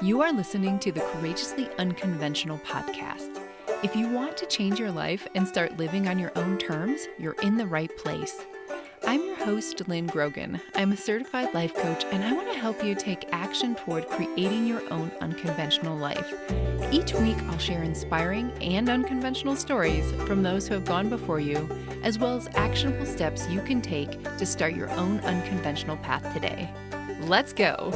You are listening to the Courageously Unconventional podcast. If you want to change your life and start living on your own terms, you're in the right place. I'm your host, Lynn Grogan. I'm a certified life coach, and I want to help you take action toward creating your own unconventional life. Each week, I'll share inspiring and unconventional stories from those who have gone before you, as well as actionable steps you can take to start your own unconventional path today. Let's go.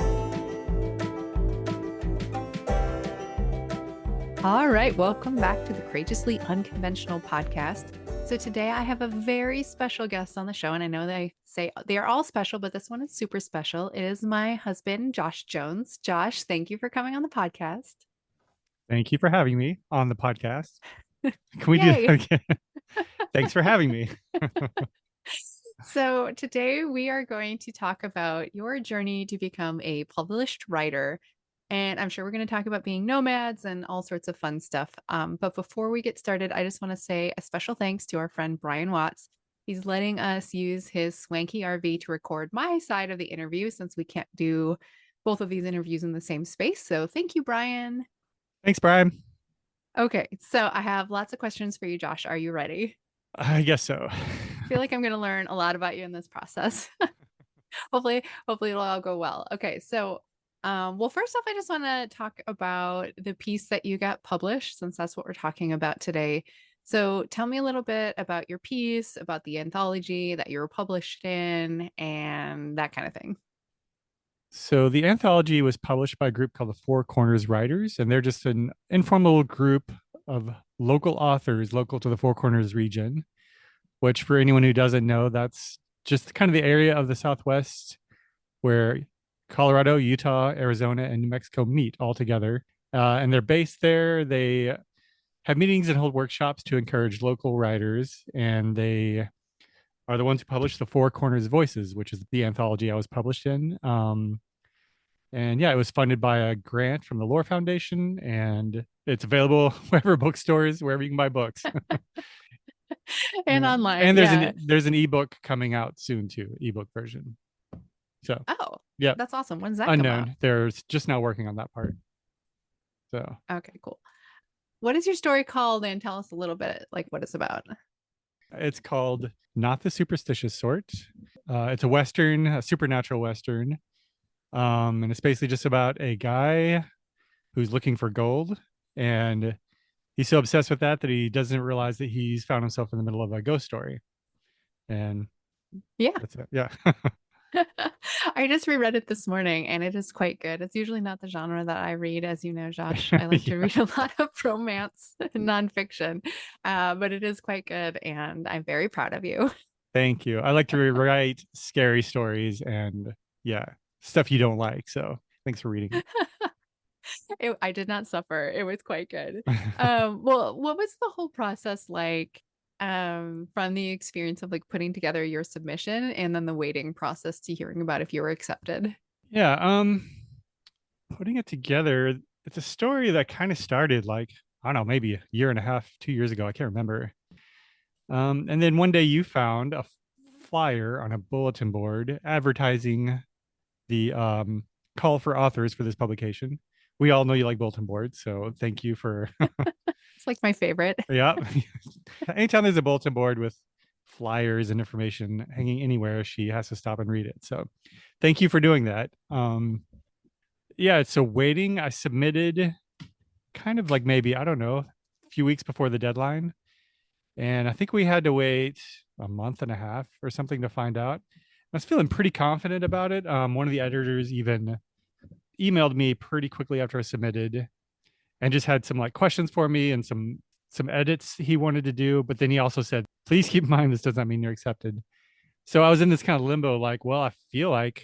All right, welcome back to the Courageously Unconventional podcast. So today I have a very special guest on the show, and I know they say they are all special, but this one is super special. It is my husband, Josh Jones. Josh, thank you for coming on the podcast. Thank you for having me on the podcast. Can we do Yay. that again? Thanks for having me. So today we are going to talk about your journey to become a published writer. And I'm sure we're going to talk about being nomads and all sorts of fun stuff. But before we get started, I just want to say a special thanks to our friend Brian Watts. He's letting us use his swanky RV to record my side of the interview since we can't do both of these interviews in the same space. So thank you, Brian. Thanks, Brian. Okay, so I have lots of questions for you, Josh. Are you ready? I guess so. I feel like I'm going to learn a lot about you in this process. Hopefully it'll all go well. Okay, so well, first off, I just want to talk about the piece that you got published, since that's what we're talking about today. So tell me a little bit about your piece, about the anthology that you were published in, and that kind of thing. So the anthology was published by a group called the Four Corners Writers, and they're just an informal group of local authors local to the Four Corners region, which for anyone who doesn't know, that's just kind of the area of the Southwest where Colorado, Utah, Arizona, and New Mexico meet all together. And they're based there. They have meetings and hold workshops to encourage local writers. And they are the ones who publish the Four Corners Voices, which is the anthology I was published in. And yeah, it was funded by a grant from the Lore Foundation, and it's available wherever bookstores, wherever you can buy books. And online. And there's an ebook coming out soon too, ebook version. So yeah, that's awesome. When's that come out? They're just now working on that part. So okay, cool. What is your story called? And tell us a little bit like what it's about. It's called Not the Superstitious Sort. It's a Western, a supernatural Western. And it's basically just about a guy who's looking for gold, and he's so obsessed with that he doesn't realize that he's found himself in the middle of a ghost story. And yeah, that's it. Yeah. I just reread it this morning, and it is quite good. It's usually not the genre that I read, as you know, Josh. I like to read a lot of romance and nonfiction, but it is quite good, and I'm very proud of you. Thank you. I like to write scary stories and stuff you don't like. So thanks for reading it. I did not suffer. It was quite good. Well, what was the whole process like from the experience of like putting together your submission and then the waiting process to hearing about if you were accepted? Yeah. Putting it together, it's a story that kind of started like, I don't know, maybe a year and a half, 2 years ago. I can't remember. And then one day you found a flyer on a bulletin board advertising the call for authors for this publication. We all know you like bulletin boards, so thank you for it's like my favorite. Yeah. Anytime there's a bulletin board with flyers and information hanging anywhere, she has to stop and read it. So thank you for doing that. So waiting, I submitted kind of like maybe, I don't know, a few weeks before the deadline. And I think we had to wait a month and a half or something to find out. I was feeling pretty confident about it. One of the editors even emailed me pretty quickly after I submitted and just had some like questions for me and some edits he wanted to do. But then he also said, please keep in mind, this does not mean you're accepted. So I was in this kind of limbo, like, well, I feel like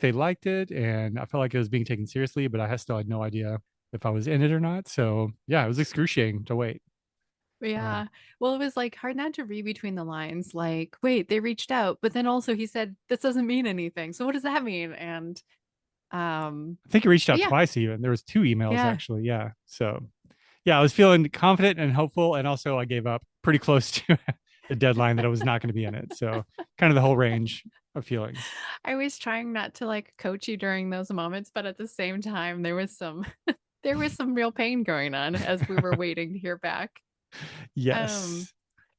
they liked it and I felt like it was being taken seriously, but I still had no idea if I was in it or not. So yeah, it was excruciating to wait. Yeah. Well, it was like hard not to read between the lines, like, wait, they reached out, but then also he said, this doesn't mean anything. So what does that mean? And I think he reached out twice even. There was 2 emails actually. Yeah. So yeah, I was feeling confident and hopeful. And also I gave up pretty close to the deadline that I was not going to be in it. So kind of the whole range. of feelings. I was trying not to like coach you during those moments, but at the same time, there was some there was some real pain going on as we were waiting to hear back. Um, Yes.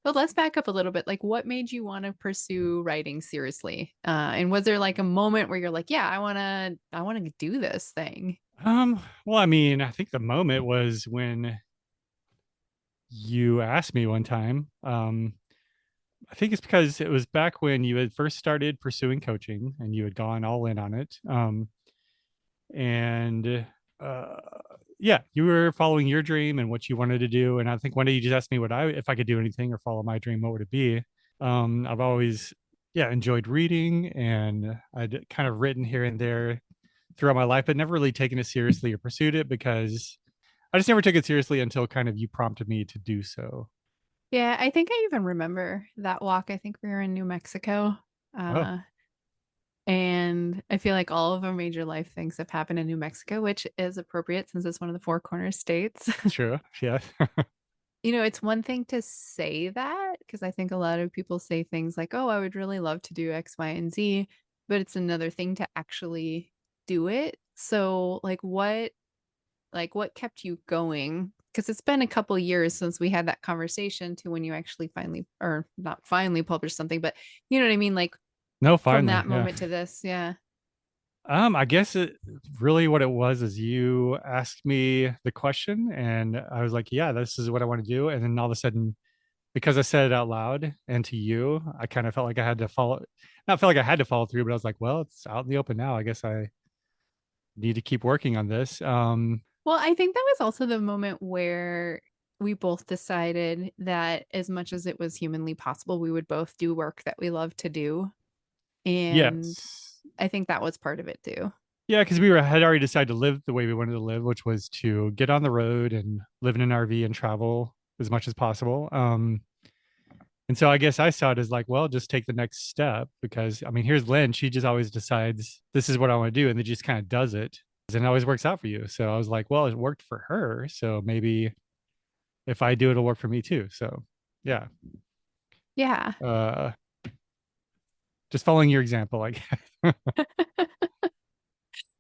but let's back up a little bit. Like, what made you want to pursue writing seriously? And was there like a moment where you're like, yeah, I want to do this thing? Well, I mean, I think the moment was when you asked me one time. I think it's because it was back when you had first started pursuing coaching and you had gone all in on it. And uh, yeah, you were following your dream and what you wanted to do. And I think one day you just asked me if I could do anything or follow my dream, what would it be? I've always, yeah, enjoyed reading, and I'd kind of written here and there throughout my life, but never really taken it seriously or pursued it because I just never took it seriously until kind of you prompted me to do so. Yeah, I think I even remember that walk. I think we were in New Mexico. Oh, Uh, and I feel like all of our major life things have happened in New Mexico, which is appropriate since it's one of the Four Corners states. true. Yeah. It's one thing to say that because I think a lot of people say things like, oh, I would really love to do X, Y, and Z, but it's another thing to actually do it. So, like what kept you going? Because it's been a couple years since we had that conversation to when you actually finally, or not finally published something, but you know what I mean? Like No, from finally. that Yeah. moment to this, yeah. I guess it really what it was is you asked me the question and I was like, yeah, this is what I want to do. And then all of a sudden, because I said it out loud and to you, I kind of felt like I had to follow, not felt like I had to follow through, but I was like, well, it's out in the open now. I guess I need to keep working on this. Well, I think that was also the moment where we both decided that as much as it was humanly possible, we would both do work that we love to do. And Yes. I think that was part of it too. Yeah, because had already decided to live the way we wanted to live, which was to get on the road and live in an RV and travel as much as possible. And so I guess I saw it as like, well, just take the next step because I mean, here's Lynn. She just always decides this is what I want to do, and then just kind of does it, and it always works out for you. So I was like, well, it worked for her, so maybe if I do it, it'll work for me too. So yeah, Yeah. uh, just following your example, I guess.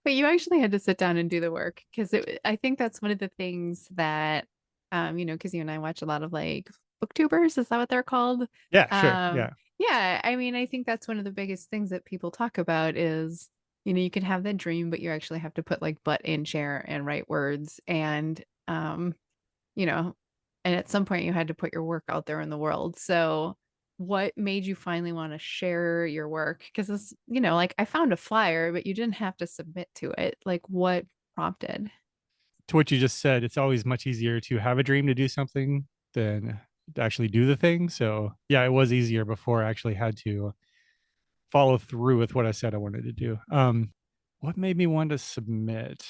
But you actually had to sit down and do the work because I think that's one of the things that, because you and I watch a lot of like booktubers, is that what they're called? Yeah, sure, Um, yeah. yeah, I mean, I think that's one of the biggest things that people talk about is, you can have that dream, but you actually have to put like butt in chair and write words you know, and at some point you had to put your work out there in the world. So what made you finally want to share your work? Because it's, like I found a flyer, but you didn't have to submit to it. Like what prompted? To what you just said, it's always much easier to have a dream to do something than to actually do the thing. So yeah, it was easier before I actually had to follow through with what I said I wanted to do. What made me want to submit?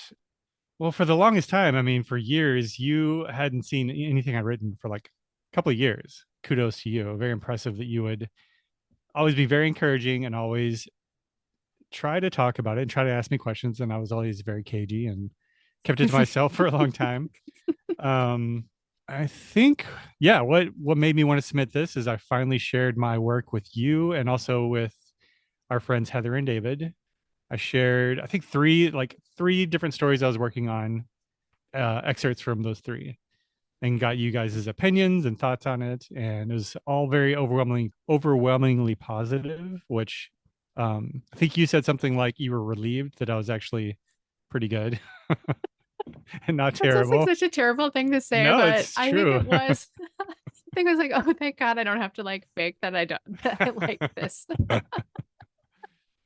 Well, for the longest time, I mean, for years, you hadn't seen anything I'd written for like a couple of years. Kudos to you. Very impressive that you would always be very encouraging and always try to talk about it and try to ask me questions. And I was always very cagey and kept it to myself for a long time. Um, I think, yeah, what made me want to submit this is I finally shared my work with you and also with our friends Heather and David. I shared, I think three different stories I was working on, excerpts from those three, and got you guys' opinions and thoughts on it, and it was all very overwhelmingly positive. Which I think you said something like you were relieved that I was actually pretty good and not That sounds like terrible. such a terrible thing to say, No, but it's I think true. it was. I think I was like, oh, thank God I don't have to like fake that I don't that I like this.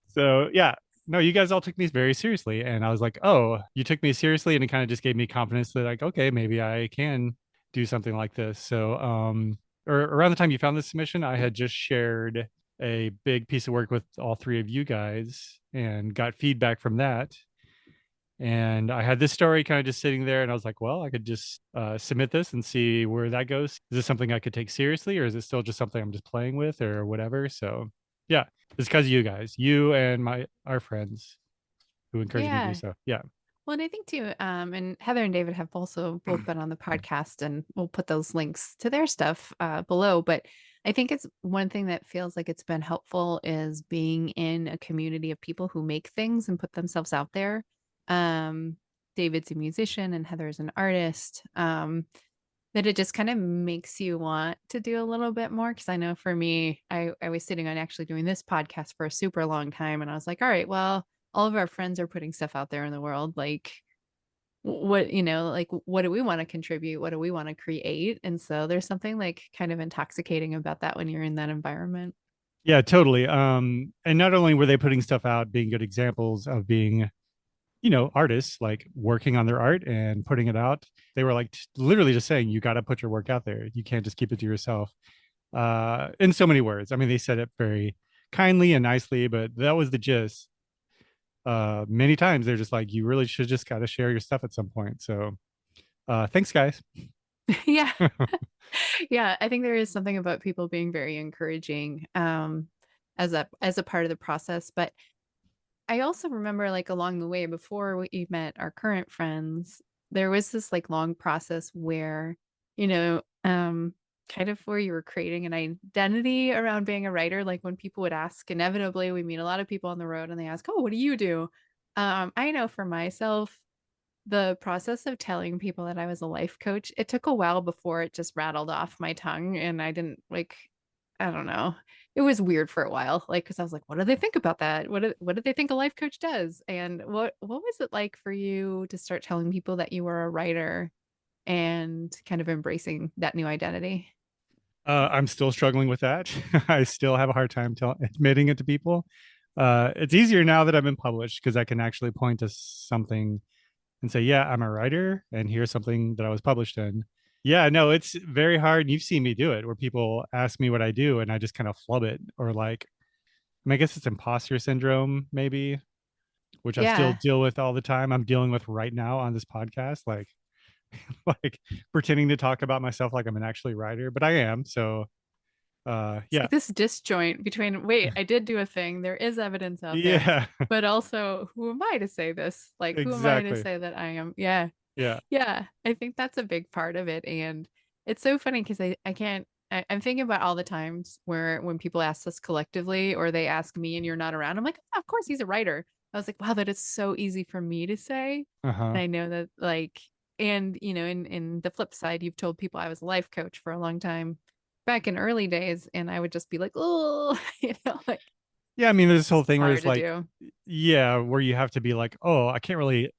So yeah, no, you guys all took me very seriously, and I was like, oh, you took me seriously, and it kind of just gave me confidence that like, okay, maybe I can do something like this. So or around the time you found this submission, I had just shared a big piece of work with all three of you guys and got feedback from that. And I had this story kind of just sitting there, and I was like, well, I could just submit this and see where that goes. Is this something I could take seriously, or is it still just something I'm just playing with, or whatever? So, yeah, it's because of you guys, you and our friends who encouraged me to do Yeah. so. Yeah. Well, and I think too, and Heather and David have also both been on the podcast, and we'll put those links to their stuff below. But I think it's one thing that feels like it's been helpful is being in a community of people who make things and put themselves out there. Um, David's a musician and Heather's an artist. That it just kind of makes you want to do a little bit more. Cause I know for me, I was sitting on actually doing this podcast for a super long time. And I was like, all right, well, all of our friends are putting stuff out there in the world. Like, what, like, what do we want to contribute? What do we want to create? And so there's something like kind of intoxicating about that when you're in that environment. Yeah, totally. And not only were they putting stuff out, being good examples of being, artists like working on their art and putting it out, they were like literally just saying, you got to put your work out there. You can't just keep it to yourself. In so many words. I mean, they said it very kindly and nicely, but that was the gist. Many times they're just like, you really should just got to share your stuff at some point. So, thanks, guys. Yeah. Yeah, I think there is something about people being very encouraging as a part of the process. But I also remember like along the way before we met our current friends, there was this like long process where, you know, um, kind of where you were creating an identity around being a writer. Like when people would ask, inevitably we meet a lot of people on the road and they ask, "Oh, what do you do?" I know for myself, the process of telling people that I was a life coach, it took a while before it just rattled off my tongue and I didn't like I don't know. It was weird for a while, like because I was like, what do they think about that? What do they think a life coach does? And what was it like for you to start telling people that you were a writer and kind of embracing that new identity? I'm still struggling with that. I still have a hard time admitting it to people. It's easier now that I've been published because I can actually point to something and say, yeah, I'm a writer, and here's something that I was published in. Yeah, no, it's very hard. You've seen me do it where people ask me what I do and I just kind of flub it, or like, I guess it's imposter syndrome, maybe, which I still Yeah. deal with all the time. I'm dealing with right now on this podcast, like, like pretending to talk about myself like I'm an actually writer, but I am. So, It's yeah, like this disjoint between, wait, I did do a thing. There is evidence out there. yeah, But also, who am I to say this? Like, who am I to exactly. say that I am? Yeah. Yeah. Yeah. I think that's a big part of it. And it's so funny because I can't, I'm thinking about all the times where when people ask us collectively or they ask me and you're not around, I'm like, "Oh, of course he's a writer." I was like, wow, that is so easy for me to say. And Uh-huh. I know that like, and in the flip side, you've told people I was a life coach for a long time back in early days, and I would just be like, oh, like Yeah, I mean, there's this whole it's thing where hard it's to like, do. yeah, where you have to be like, oh, I can't really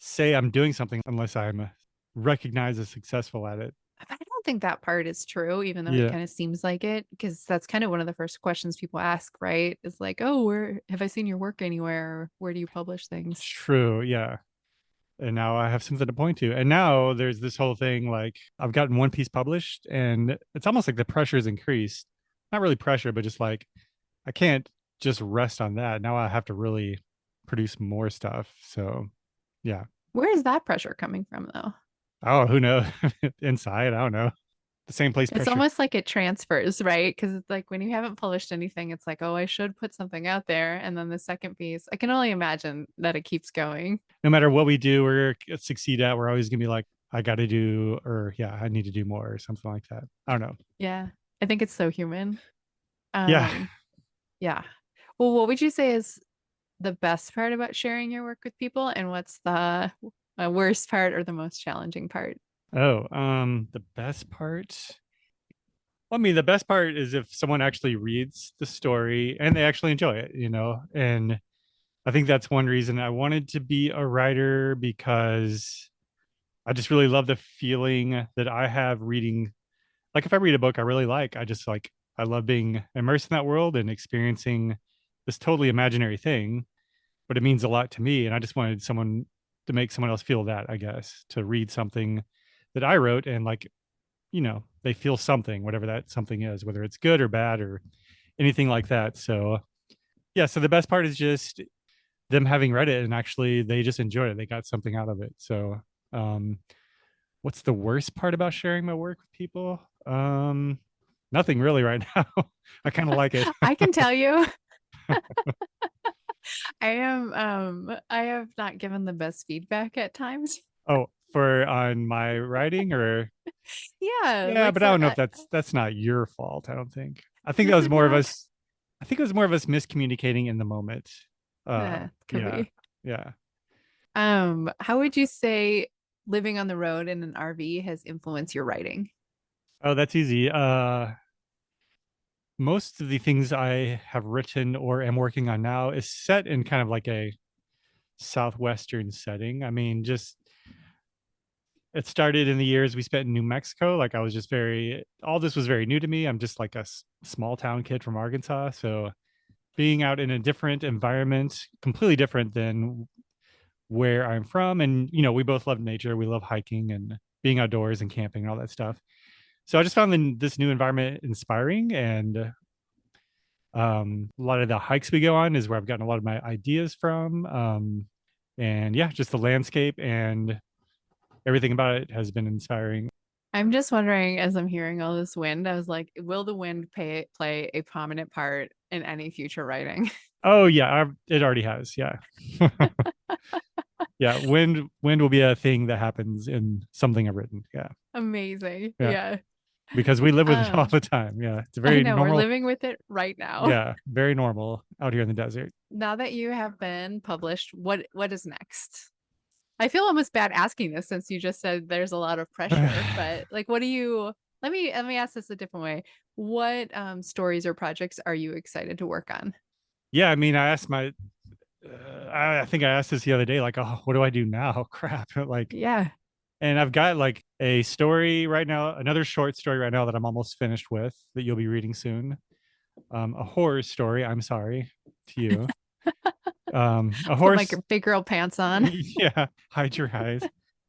say I'm doing something unless I'm recognized as successful at it. But I don't think that part is true, even though it Yeah, kind of seems like it, because that's kind of one of the first questions people ask, right? Is like, oh, where have I seen your work anywhere? Where do you publish things? true. Yeah. And now I have something to point to. And now there's this whole thing like I've gotten one piece published and it's almost like the pressure is increased. Not really pressure, but just like I can't just rest on that. Now I have to really produce more stuff. So, yeah. Where is that pressure coming from, though? Oh, who knows? Inside, I don't know. The same place It's pressure. almost like it transfers, right? Because it's like when you haven't published anything, it's like, oh, I should put something out there. And then the second piece, I can only imagine that it keeps going. No matter what we do or succeed at, we're always gonna be like, I got to do, or yeah, I need to do more, or something like that. I don't know. Yeah. I think it's so human. Yeah. Um, yeah. Well, what would you say is the best part about sharing your work with people, and what's the worst part or the most challenging part? Oh, the best part. Well, I mean, the best part is if someone actually reads the story and they actually enjoy it, And I think that's one reason I wanted to be a writer because I just really love the feeling that I have reading. Like if I read a book I really like, I love being immersed in that world and experiencing this totally imaginary thing, but it means a lot to me. And I just wanted someone to make someone else feel that, I guess, to read something that I wrote and like, they feel something, whatever that something is, whether it's good or bad or anything like that. So, yeah. So the best part is just them having read it and actually they just enjoyed it. They got something out of it. So, um, what's the worst part about sharing my work with people? Nothing really right now. I kind of like it. I can tell you, I have not given the best feedback at times. Oh, for on my writing or Yeah, yeah, like but I for don't know if that's not your fault. I don't think. I think that does was it more of not? us. I think it was more of us miscommunicating in the moment. Could Yeah, be. yeah. How would you say living on the road in an RV has influenced your writing? Oh, that's easy. Most of the things I have written or am working on now is set in kind of like a southwestern setting. I mean, just it started in the years we spent in New Mexico. Like I was just very, all this was very new to me. I'm just like a small town kid from Arkansas. So being out in a different environment, completely different than where I'm from. And, we both love nature. We love hiking and being outdoors and camping and all that stuff. So I just found this new environment inspiring. And a lot of the hikes we go on is where I've gotten a lot of my ideas from. And yeah, just the landscape and everything about it has been inspiring. I'm just wondering, as I'm hearing all this wind, I was like, will the wind play a prominent part in any future writing? Oh yeah, it already has. Yeah, yeah. Wind will be a thing that happens in something I've written. Yeah, Amazing. yeah. Yeah. Because we live with it all Um, the time. Yeah, it's a I very know we're normal. living with it right now. Yeah, very normal out here in the desert. Now that you have been published, what is next? I feel almost bad asking this since you just said there's a lot of pressure, but like what do you let me ask this a different way. What stories or projects are you excited to work on? Yeah, I mean, I asked my. I think I asked this the other day. Like, oh, what do I do now? Crap. Like, Yeah. and I've got like a story right now, another short story right now that I'm almost finished with that you'll be reading soon. A horror story. I'm sorry to you. A Put my horse. big girl pants on. Yeah, hide your eyes.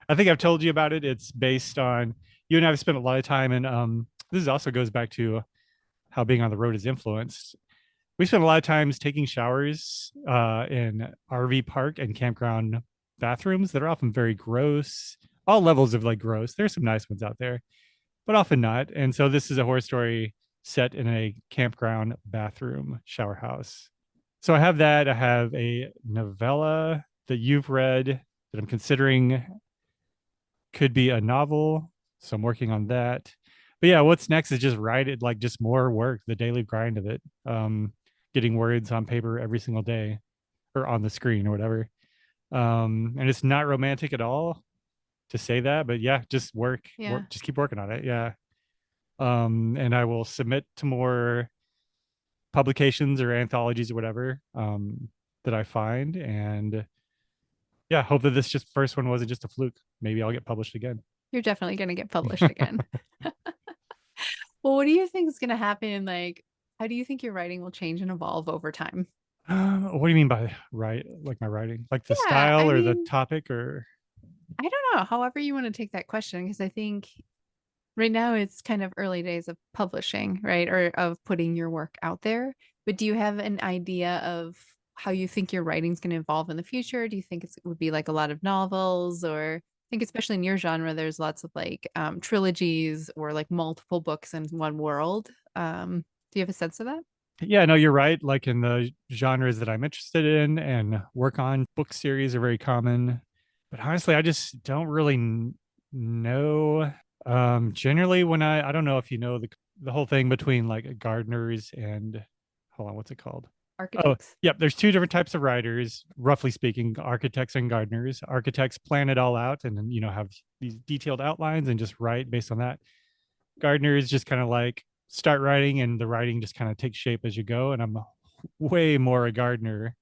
I think I've told you about it. It's based on you and I have spent a lot of time, and this also goes back to how being on the road is influenced. We spend a lot of times taking showers in RV park and campground bathrooms that are often very gross. All levels of like gross. There's some nice ones out there, but often not. And so this is a horror story set in a campground bathroom shower house. So I have that. I have a novella that you've read that I'm considering could be a novel. So I'm working on that. But yeah, what's next is just write it, like just more work, the daily grind of it. Getting words on paper every single day or on the screen or whatever. And it's not romantic at all to say that, but yeah, just Yeah. just keep working on it. Yeah. And I will submit to more publications or anthologies or whatever that I find. And yeah, hope that this just first one wasn't just a fluke. Maybe I'll get published again. You're definitely going to get published again. Well, what do you think is going to happen? Like, how do you think your writing will change and evolve over time? What do you mean by write? Like my writing, like the Yeah, style I or the mean, topic or? I don't know. However you want to take that question, because I think right now it's kind of early days of publishing, right? Or of putting your work out there. But do you have an idea of how you think your writing's going to evolve in the future? Do you think it would be like a lot of novels or I think especially in your genre, there's lots of like trilogies or like multiple books in one world. Do you have a sense of that? Yeah, no, you're right. Like in the genres that I'm interested in and work on, book series are very common. But honestly, I just don't really know. Generally, when I don't know if you know the whole thing between like gardeners and hold on, what's it called? Oh, Architects? yep. There's two different types of writers, roughly speaking, architects and gardeners. Architects plan it all out and then, have these detailed outlines and just write based on that. Gardeners just kind of like start writing and the writing just kind of takes shape as you go. And I'm way more a gardener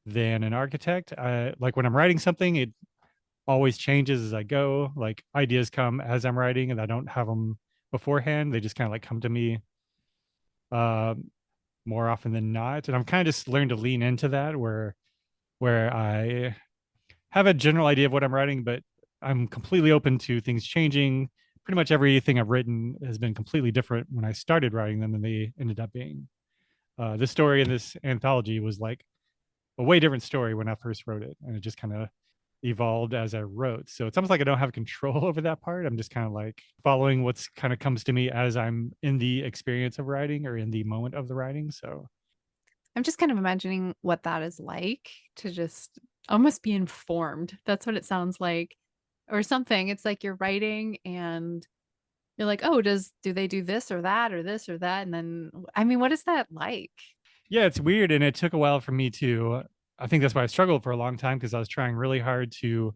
than an architect. Like when I'm writing something, it always changes as I go. Like ideas come as I'm writing and I don't have them beforehand. They just kind of like come to me uh, more often than not. And I'm kind of just learned to lean into that where I have a general idea of what I'm writing, but I'm completely open to things changing. Pretty much everything I've written has been completely different when I started writing them than they ended up being. This story in this anthology was like a way different story when I first wrote it, and it just kind of evolved as I wrote. So it's almost like I don't have control over that part. I'm just kind of like following what's kind of comes to me as I'm in the experience of writing or in the moment of the writing. So I'm just kind of imagining what that is like to just almost be informed. That's what it sounds like. or something. It's like you're writing and you're like, oh, do they do this or that or this or that? And then, I mean, what is that like? Yeah, it's weird. And it took a while for me to, I think that's why I struggled for a long time because I was trying really hard to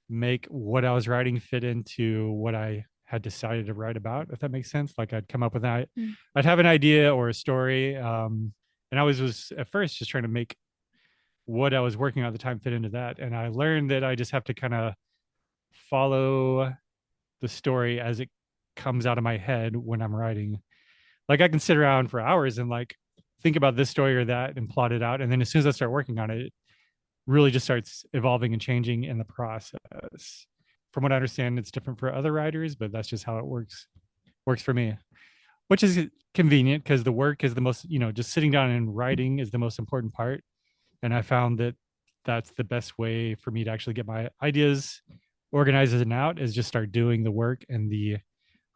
make what I was writing fit into what I had decided to write about, if that makes sense. Like I'd come up with that, Mm. I'd have an idea or a story. And I was at first just trying to make what I was working on at the time fit into that. And I learned that I just have to kind of follow the story as it comes out of my head when I'm writing. Like I can sit around for hours and like think about this story or that and plot it out. And then as soon as I start working on it, it really just starts evolving and changing in the process. From what I understand, it's different for other writers, but that's just how it works for me, which is convenient because the work is the most, just sitting down and writing is the most important part. And I found that that's the best way for me to actually get my ideas organized and out is just start doing the work and the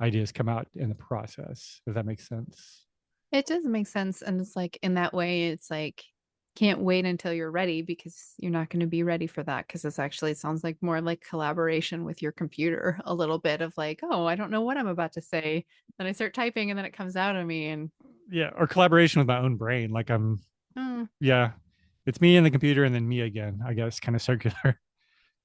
ideas come out in the process, if that makes sense. It does make sense. And it's like in that way, it's like, can't wait until you're ready because you're not going to be ready for that. Cause this actually sounds like more like collaboration with your computer, a little bit of like, oh, I don't know what I'm about to say. Then I start typing and then it comes out of me. And Yeah, or collaboration with my own brain. Like mm. yeah, it's me and the computer and then me again, I guess, kind of circular,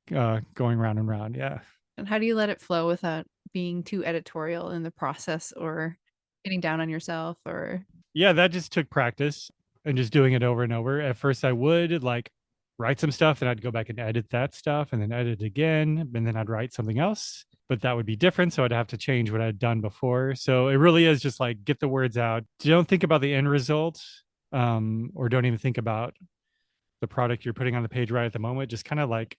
going round and round. Yeah. And how do you let it flow without being too editorial in the process or getting down on yourself or Yeah, that just took practice and just doing it over and over. At first, I would like write some stuff and I'd go back and edit that stuff and then edit again. And then I'd write something else, but that would be different. So I'd have to change what I'd done before. So it really is just like get the words out. Don't think about the end result, or don't even think about the product you're putting on the page right at the moment. Just kind of like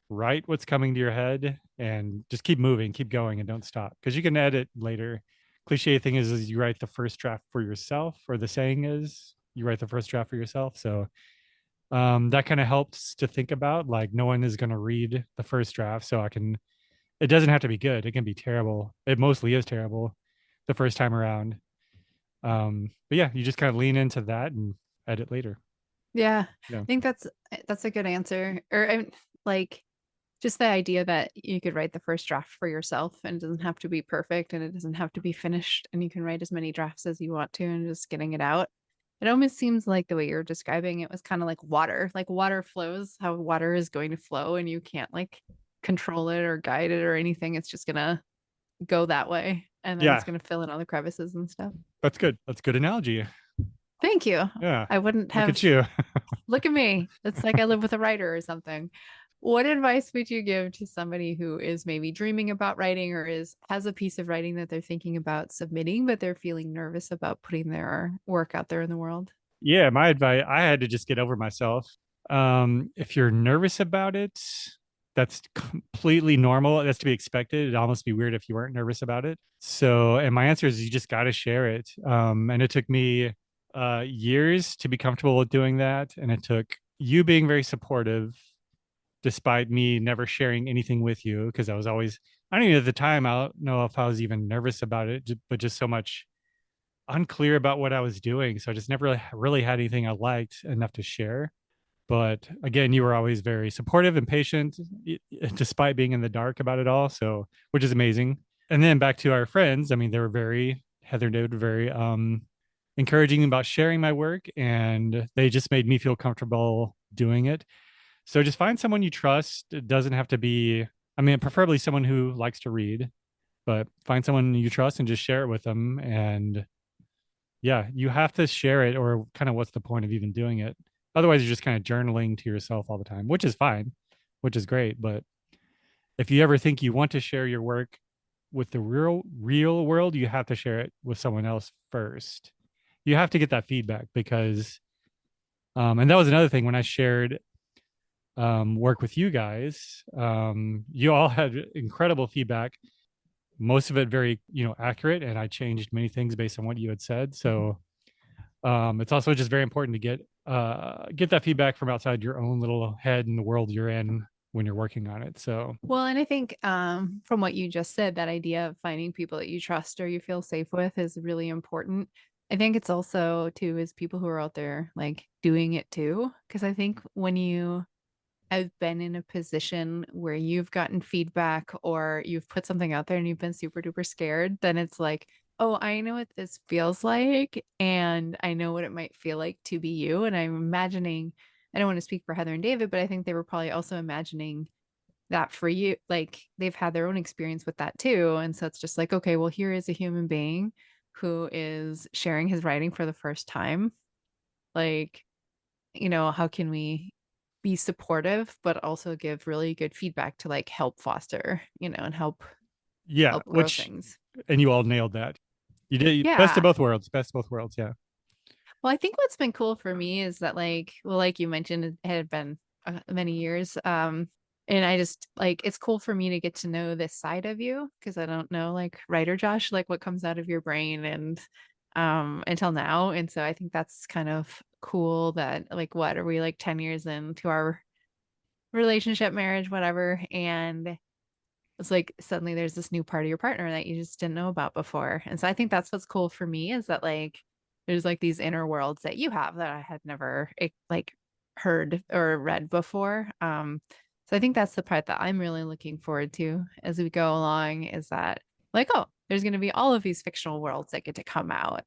write what's coming to your head and just keep moving, keep going, and don't stop because you can edit later. Cliche thing is you write the first draft for yourself, or the saying is you write the first draft for yourself. So that kind of helps to think about like no one is going to read the first draft. So it doesn't have to be good. It can be terrible. It mostly is terrible the first time around. But yeah, you just kind of lean into that and edit later. yeah, Yeah. I think that's a good answer. Or like just the idea that you could write the first draft for yourself and it doesn't have to be perfect and it doesn't have to be finished and you can write as many drafts as you want to and just getting it out. It almost seems like the way you're describing it was kind of like water flows, how water is going to flow and you can't like control it or guide it or anything. It's just gonna go that way and then it's Yeah. gonna fill in all the crevices and stuff. That's good. That's good analogy. Thank you. Yeah. I wouldn't Look at have you. Look at me. It's like I live with a writer or something. What advice would you give to somebody who is maybe dreaming about writing or has a piece of writing that they're thinking about submitting, but they're feeling nervous about putting their work out there in the world? Yeah, my advice, I had to just get over myself. If you're nervous about it, that's completely normal. That's to be expected. It'd almost be weird if you weren't nervous about it. So, and my answer is you just got to share it. And it took me years to be comfortable with doing that. And it took you being very supportive, despite me never sharing anything with you, because I was always, I don't even at the time, I don't know if I was even nervous about it, but just so much unclear about what I was doing. So I just never really had anything I liked enough to share. But again, you were always very supportive and patient, despite being in the dark about it all. So, which is amazing. And then back to our friends. I mean, they were very, Heather and David, very encouraging about sharing my work, and they just made me feel comfortable doing it. So just find someone you trust. It doesn't have to be, I mean, preferably someone who likes to read, but find someone you trust and just share it with them. And yeah, you have to share it, or kind of what's the point of even doing it? Otherwise, you're just kind of journaling to yourself all the time, which is fine, which is great. But if you ever think you want to share your work with the real world, you have to share it with someone else first. You have to get that feedback because, and that was another thing when I shared work with you guys. You all had incredible feedback, most of it very accurate, and I changed many things based on what you had said. So it's also just very important to get that feedback from outside your own little head and the world you're in when you're working on it. So Well, and I think from what you just said, that idea of finding people that you trust or you feel safe with is really important. I think it's also too is people who are out there like doing it too, because I think when you I've been in a position where you've gotten feedback or you've put something out there and you've been super duper scared, then it's like, oh, I know what this feels like. And I know what it might feel like to be you. And I'm imagining, I don't want to speak for Heather and David, but I think they were probably also imagining that for you. Like they've had their own experience with that too. And so it's just like, okay, well, here is a human being who is sharing his writing for the first time. Like, how can we be supportive, but also give really good feedback to like help foster, and Yeah, help grow which, things. and you all nailed that. You did best of Yeah. both worlds, best of both worlds. Yeah. Well, I think what's been cool for me is that like you mentioned, it had been many years. And I just like, it's cool for me to get to know this side of you because I don't know like writer Josh, like what comes out of your brain and until now. And so I think that's kind of cool that like, what are we like 10 years into our relationship, marriage, whatever. And it's like suddenly there's this new part of your partner that you just didn't know about before. And so I think that's what's cool for me is that like there's like these inner worlds that you have that I had never like heard or read before. So I think that's the part that I'm really looking forward to as we go along is that like, oh, there's going to be all of these fictional worlds that get to come out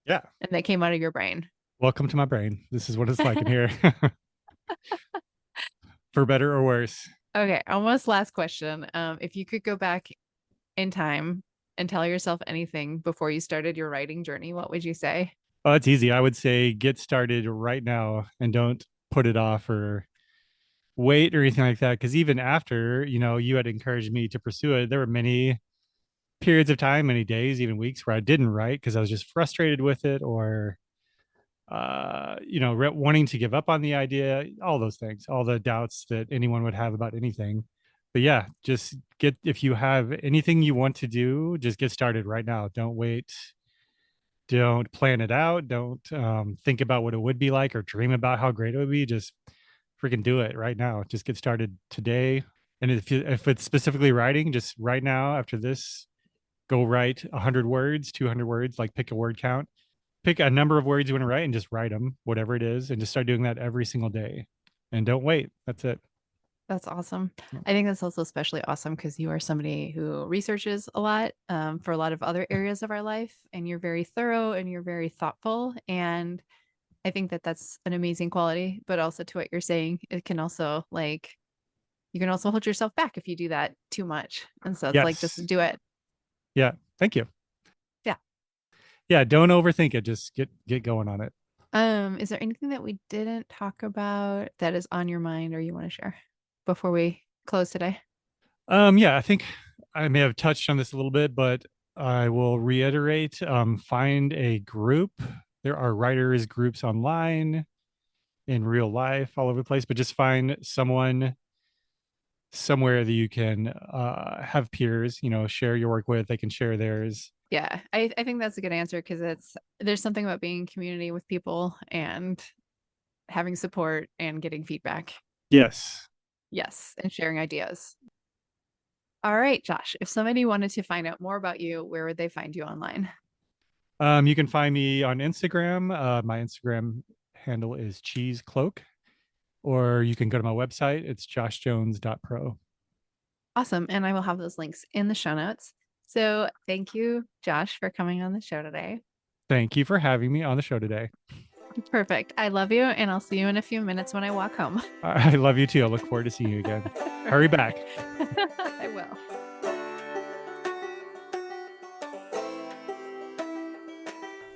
Yeah. and that came out of your brain. Welcome to my brain. This is what it's like in here. For better or worse. Okay, almost last question. If you could go back in time and tell yourself anything before you started your writing journey, what would you say? Oh, it's easy. I would say get started right now and don't put it off or wait or anything like that. Because even after, you had encouraged me to pursue it, there were many periods of time, many days, even weeks where I didn't write because I was just frustrated with it or, wanting to give up on the idea, all those things, all the doubts that anyone would have about anything. But yeah, just if you have anything you want to do, just get started right now. Don't wait. Don't plan it out. Don't think about what it would be like or dream about how great it would be. Just freaking do it right now. Just get started today. And if it's specifically writing, just right now after this, go write 100 words, 200 words, like pick a word count, pick a number of words you want to write and just write them, whatever it is, and just start doing that every single day. And don't wait. That's it. That's awesome. I think that's also especially awesome because you are somebody who researches a lot for a lot of other areas of our life, and you're very thorough and you're very thoughtful. And I think that that's an amazing quality. But also to what you're saying, it can also like you can also hold yourself back if you do that too much. And so it's like Yes. just do it. Yeah. Thank you. Yeah. Yeah. Don't overthink it. Just get going on it. Is there anything that we didn't talk about that is on your mind or you want to share before we close today? Yeah, I think I may have touched on this a little bit, but I will reiterate, find a group. There are writers groups online in real life all over the place, but just find someone somewhere that you can have peers, share your work with. They can share theirs. Yeah, I think that's a good answer because there's something about being in community with people and having support and getting feedback. Yes. Yes, and sharing ideas. All right, Josh, if somebody wanted to find out more about you, where would they find you online? You can find me on Instagram. My Instagram handle is cheesecloak, or you can go to my website. It's joshjones.pro. Awesome. And I will have those links in the show notes. So thank you, Josh, for coming on the show today. Thank you for having me on the show today. Perfect. I love you, and I'll see you in a few minutes when I walk home. I love you too. I look forward to seeing you again. Hurry back. I will.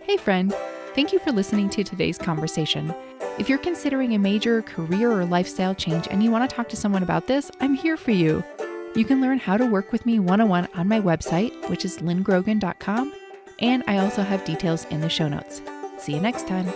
Hey, friend. Thank you for listening to today's conversation. If you're considering a major career or lifestyle change and you want to talk to someone about this, I'm here for you. You can learn how to work with me one-on-one on my website, which is lynngrogan.com, and I also have details in the show notes. See you next time.